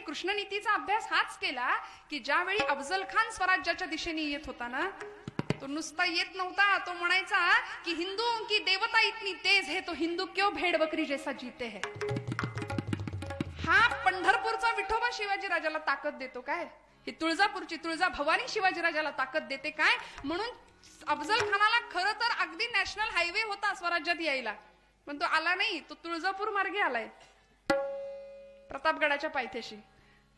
कृष्णनीतीचा अभ्यास हाच केला की ज्यावेळी अफजल खान स्वराज्याच्या दिशेने येत होता ना, तो नुसता येत नव्हता, तो म्हणायचा की हिंदुओं की देवता इतनी तेज है तो हिंदू क्यों भेड़ बकरी जैसा जीते है. हा पंढरपूरचा विठोबा शिवाजी राजाला ताकद देतो काय, ही तुळजापूरची तुळजा भवानी शिवाजी राजाला ताकद देते काय. म्हणून अफजल खानाला खरं तर अगदी नॅशनल हायवे होता स्वराज्यात यायला, पण तो आला नाही, तो तुळजापूर मार्गे आलाय प्रतापगडाच्या पायथ्याशी.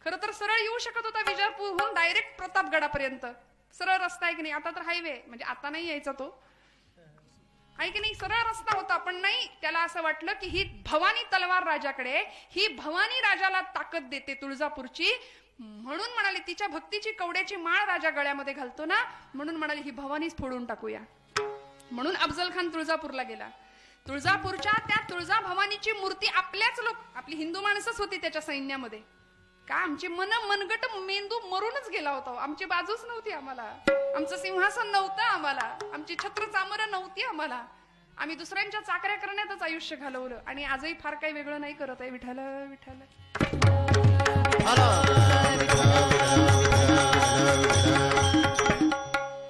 खरं तर सरळ येऊ शकत होता विजापूरहून डायरेक्ट प्रतापगडापर्यंत, सरळ रस्ता आहे की नाही. आता तर हायवे, म्हणजे आता नाही यायचा तो, आहे की नाही, सरळ रस्ता होता. पण नाही, त्याला असं वाटलं की ही भवानी तलवार राजाकडे, ही भवानी राजाला ताकद देते तुळजापूरची. म्हणून म्हणाले तिच्या भक्तीची कवड्याची माळ राजा गळ्यामध्ये घालतो ना, म्हणून म्हणाले ही भवानीच फोडून टाकूया. म्हणून अफजल खान तुळजापूरला गेला. तुळजापूरच्या त्या तुळजा भवानीची मूर्ती आपल्याच लोक, आपली हिंदू माणसंच होती त्याच्या सैन्यामध्ये. का आमची मनगट मेंदू मरूनच गेला होता, आमची बाजूच नव्हती आम्हाला, आमचं सिंहासन नव्हतं आम्हाला, आमची छत्र चामरं नव्हती आम्हाला, आम्ही दुसऱ्यांच्या चाकऱ्या करण्यातच आयुष्य घालवलं. आणि आजही फार काही वेगळं नाही करत आहे. विठ्ठल विठ्ठल.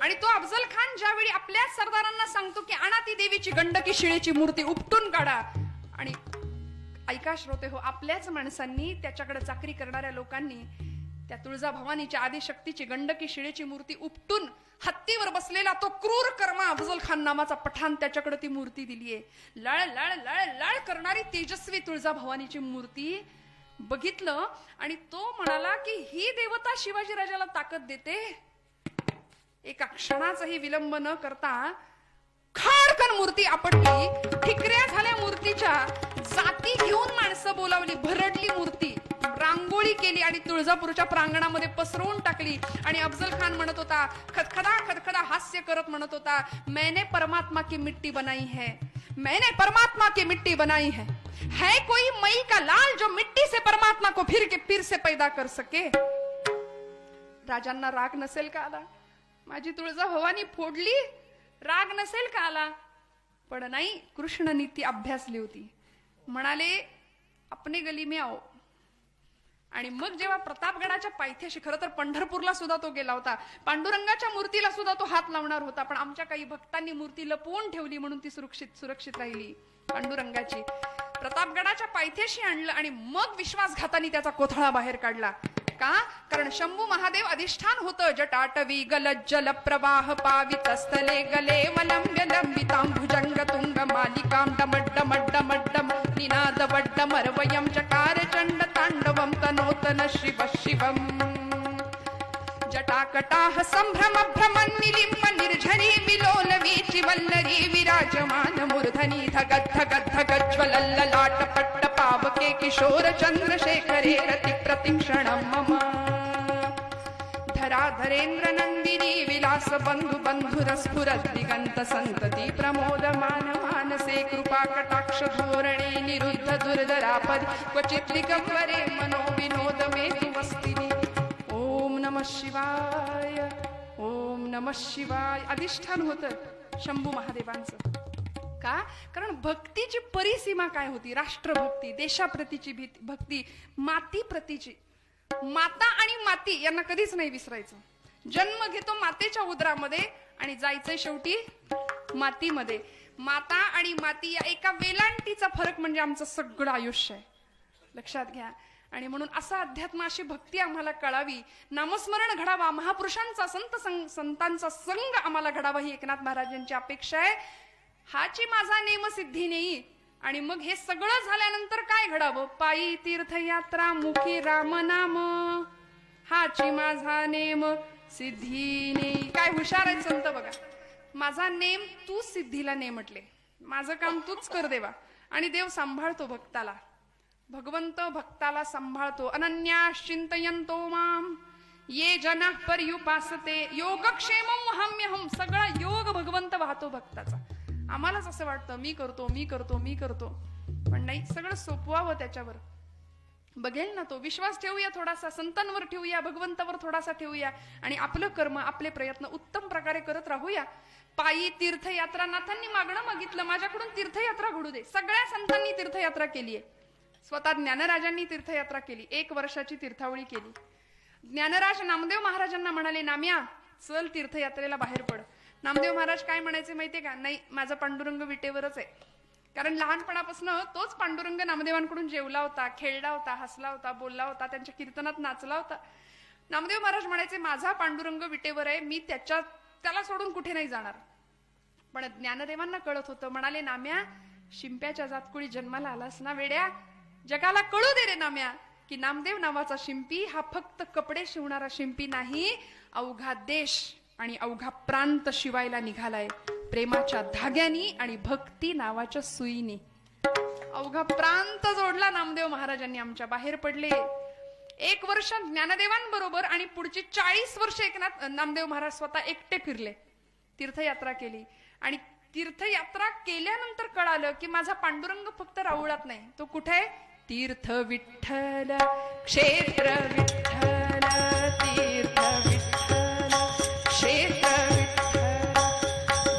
आणि तो अफजल खान ज्यावेळी आपल्या सरदारांना सांगतो की आणा ती देवीची गंडकी शिळेची मूर्ती उपटून काढा, आणि ऐका श्रोते हो, आपल्याच माणसांनी, त्याच्याकडे चाकरी करणाऱ्या लोकांनी त्या तुळजा भवानीच्या आदिशक्तीची गंडकी शिळेची मूर्ती उपटून हत्तीवर बसलेला तो क्रूर कर्मा अफजल खान नावाचा पठाण त्याच्याकडे ती मूर्ती दिलीये. लळ लळ लळ लळ करणारी तेजस्वी तुळजा भवानीची मूर्ती बघितलं आणि तो म्हणाला की ही देवता शिवाजी राजाला ताकद देते. एका क्षणाचाही विलंब न करता खाडकन मूर्ती आपटली, ठिकऱ्या झाल्या मूर्तीच्या, जाती घेऊन माणसं बोलावली, भरडली मूर्ती, रांगोळी केली आणि तुळजापूरच्या प्रांगणामध्ये पसरवून टाकली. आणि अफजल खान म्हणत होता, खदखदा खदखदा हास्य करत म्हणत होता, मैंने परमात्मा की मिट्टी बनाई है, मैंने परमात्मा की मिट्टी बनाई है कोई मई का लाल जो मिट्टी से परमात्मा को फिर से पैदा कर सके. राजांना राग नसेल का आला, माझी तुळजा भवानी फोडली, राग नसेल का आला. पण नाही, कृष्ण नीती अभ्यासली होती. म्हणाले अपने गली में आओ. आणि मग जेव्हा प्रतापगडाच्या पायथ्याशी, खरं तर पंढरपूरला सुद्धा तो गेला होता, पांडुरंगाच्या मूर्तीला सुद्धा तो हात लावणार होता, पण आमच्या काही भक्तांनी मूर्ती लपवून ठेवली म्हणून ती सुरक्षित राहिली पांडुरंगाची. प्रतापगडाच्या पायथ्याशी आणलं आणि मग विश्वासघातानी त्याचा कोथळा बाहेर काढला. का? कारण शंभू महादेव अधिष्ठान होतं. जटाटवी गलज्जल प्रवाह पावितस्थले गले वलंब्य लंबितां भुजंग तुंग मालिकां डमड्डमड्डमड्डम निनाद वड्डमरवयं चकार चंड तांडवं तनोतन शिव शिवम्. जटाकटाह संभ्रम भ्रमन् निलिम्ब निर्झरी विलोल वीचि वल्लरी विराजमान मूर्धनि धगद् धगद् धगज्ज्वलल्ललाट पट्ट पावके किशोर चंद्रशेखरे रति प्रतिक्षणं मम. धराधरेन्द्र नंदिनी विलास बंधु बंधुर स्फुरद् दिगंत संतति प्रमोदमान मानसे कृपा कटाक्ष धोरणे निरुद्ध दुर्धरापदि क्वचित् दिगंबरे मनो विनोद मेतु वस्तिनि. ओम नमः शिवाय, ओम नमः शिवाय अधिष्ठान होतं शंभू महादेवांचं. का? कारण भक्तीची परिसीमा काय होती? राष्ट्रभक्ती, देशाप्रतीची भक्ती, मातीप्रतीची. माता आणि माती यांना कधीच नाही विसरायचं. जन्म घेतो मातेच्या उदरामध्ये आणि जायचंय शेवटी मातीमध्ये. माता आणि माती या एका वेलांटीचा फरक म्हणजे आमचं सगळं आयुष्य आहे, लक्षात घ्या. आणि म्हणून असा अध्यात्म, अशी भक्ती आम्हाला कळावी, नामस्मरण घडावा, महापुरुषांचा संतांचा संग आम्हाला घडावा, ही एकनाथ महाराजांची अपेक्षा आहे. हाची माझा नेम सिद्धी नेई. आणि मग हे सगळं झाल्यानंतर काय घडावं? पायी तीर्थयात्रा मुखी रामनाम, हाची माझा नेम सिद्धी नेई. काय हुशार आहेत संत बघा. माझा नेम तू सिद्धीला ने म्हटले, माझं काम तूच कर देवा. आणि देव सांभाळतो भक्ताला, भगवंत भक्ताला सांभाळतो. अनन्याश्चिंतयन्तो माम ये जना पर्युपासते योगक्षेमं वहाम्यहं. सगळा योग भगवंत वाहतो भक्ताचा. आम्हालाच असं वाटतं मी करतो मी करतो मी करतो, पण नाही, सगळं सोपवावं त्याच्यावर. बघेल ना तो. विश्वास ठेवूया थोडासा, संतांवर ठेवूया, भगवंतावर थोडासा ठेवूया आणि आपलं कर्म, आपले प्रयत्न उत्तम प्रकारे करत राहूया. पायी तीर्थयात्रा, नाथांनी मागणं मागितलं, माझ्याकडून तीर्थयात्रा घडू दे. सगळ्या संतांनी तीर्थयात्रा केलीये, स्वतः ज्ञानराजांनी तीर्थयात्रा केली, 1 वर्षाची तीर्थावळी केली. ज्ञानराज नामदेव महाराजांना म्हणाले, नाम्या चल तीर्थयात्रेला बाहेर पड. नामदेव महाराज काय म्हणायचे माहितीये का? नाही, माझा पांडुरंग विटेवरच आहे. कारण लहानपणापासून तोच पांडुरंग नामदेवांकडून जेवला होता, खेळला होता, हसला होता, बोलला होता, त्यांच्या कीर्तनात नाचला होता. नामदेव महाराज म्हणायचे, माझा पांडुरंग विटेवर आहे, मी त्याला सोडून कुठे नाही जाणार. पण ज्ञानदेवांना कळत होतं. म्हणाले, नाम्या शिंप्याच्या जातकुळी जन्माला आलास ना वेड्या, जगाला कळू दे रे नाम्या की नामदेव नावाचा शिंपी हा फक्त कपडे शिवणारा शिंपी नाही, अवघा देश आणि अवघा प्रांत शिवायला निघालाय प्रेमाच्या धाग्यानी आणि भक्ती नावाच्या सुईनी. अवघा प्रांत जोडला नामदेव महाराजांनी आमच्या. बाहेर पडले 1 वर्ष ज्ञानदेवांबरोबर आणि पुढची 40 वर्ष एकनाथ नामदेव महाराज स्वतः एकटे फिरले, तीर्थयात्रा केली. आणि तीर्थयात्रा केल्यानंतर कळालं की माझा पांडुरंग फक्त राऊळात नाही, तो कुठे? तीर्थ विठ्ठल, क्षेत्र विठ्ठल, तीर्थ विठ्ठल, क्षेत्र विठ्ठल,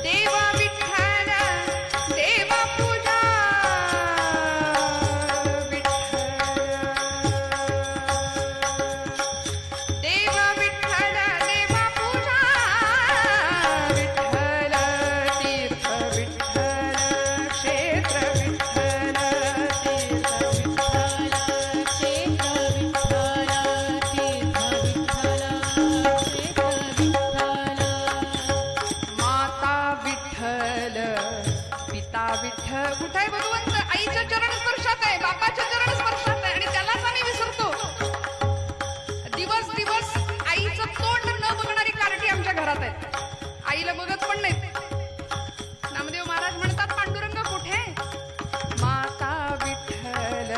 देवा विठ्ठल, देवा पूजा विठ्ठल, देवा विठ्ठल, देवा पूजा विठ्ठल, तीर्थ विठ्ठल, क्षेत्र विठ्ठल, कुठे भगवंत? आईच्या चरण स्पर्शात आहे, बापाच्या चरण स्पर्शात आहे आणि त्यालाच आम्ही विसरतो. दिवस दिवस आईचं तोंड न बघणारी कार्टी आमच्या घरात आहे, आईला बघत पण नाही. नामदेव महाराज म्हणतात, पांडुरंग कुठे? माता विठ्ठल,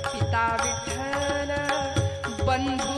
पिता विठ्ठल, बंधू